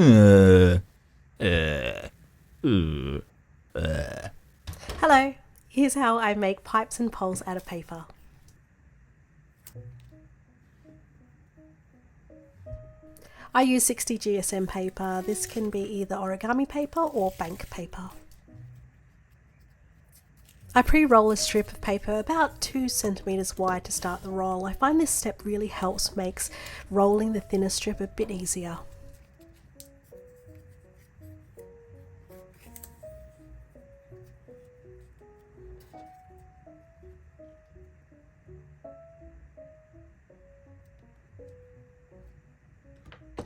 Hello, here's how I make pipes and poles out of paper. I use 60 GSM paper. This can be either origami paper or bank paper. I pre-roll a strip of paper about 2 centimeters wide to start the roll. I find this step really makes rolling the thinner strip a bit easier.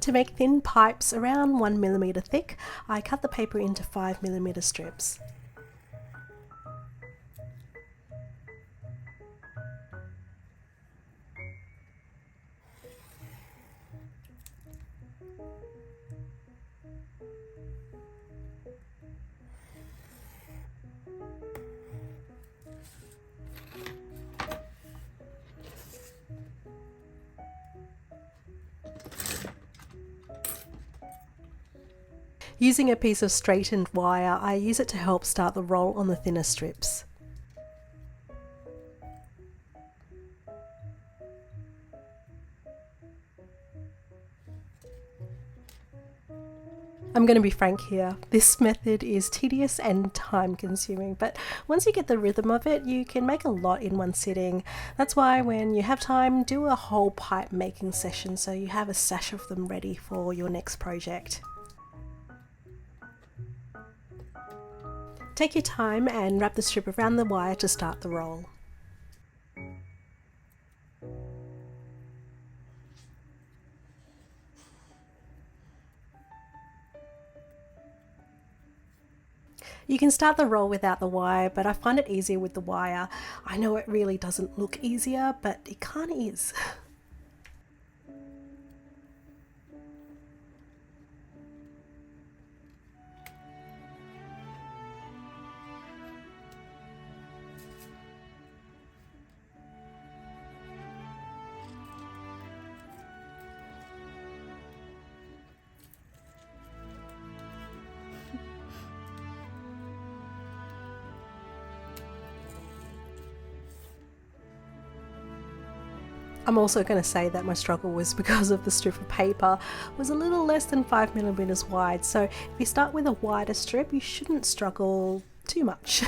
To make thin pipes around 1mm thick, I cut the paper into 5mm strips. Using a piece of straightened wire, I use it to help start the roll on the thinner strips. I'm going to be frank here, this method is tedious and time consuming, but once you get the rhythm of it, you can make a lot in one sitting. That's why when you have time, do a whole pipe making session so you have a stash of them ready for your next project. Take your time and wrap the strip around the wire to start the roll. You can start the roll without the wire, but I find it easier with the wire. I know it really doesn't look easier, but it kind of is. I'm also going to say that my struggle was because of the strip of paper was a little less than 5mm wide, so if you start with a wider strip you shouldn't struggle too much.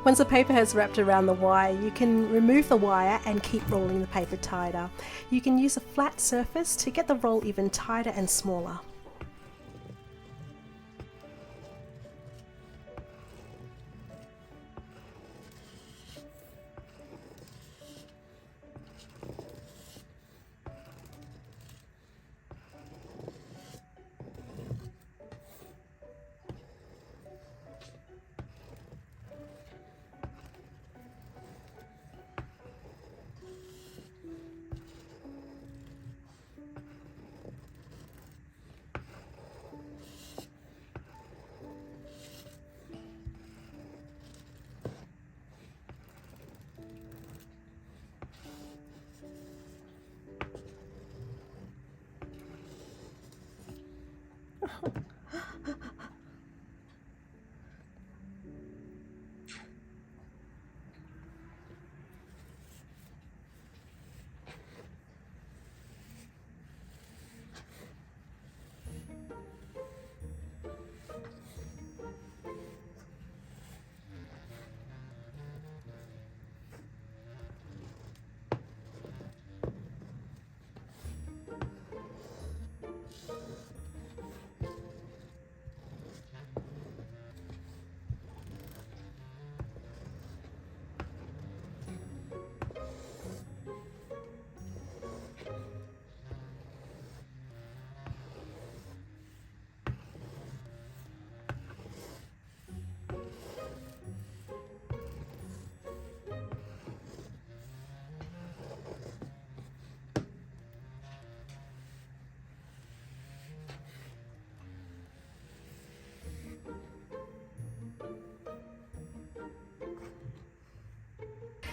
Once the paper has wrapped around the wire, you can remove the wire and keep rolling the paper tighter. You can use a flat surface to get the roll even tighter and smaller.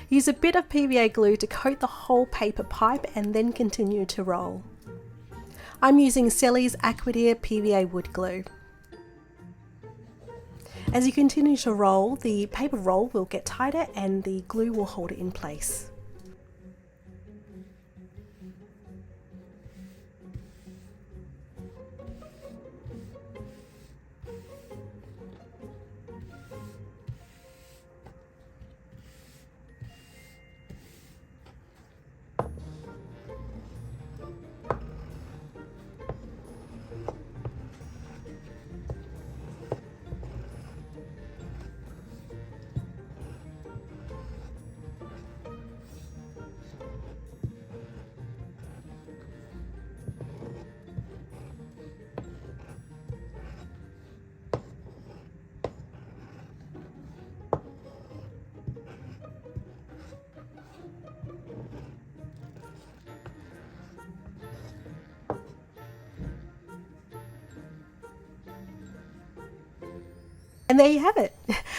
Use a bit of PVA glue to coat the whole paper pipe and then continue to roll. I'm using Selleys Aquadear PVA wood glue. As you continue to roll, the paper roll will get tighter and the glue will hold it in place. And there you have it,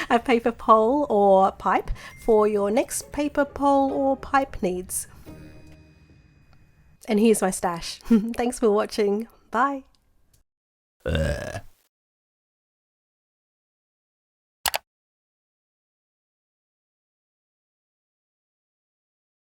a paper pole or pipe for your next paper pole or pipe needs. And here's my stash. Thanks for watching. Bye.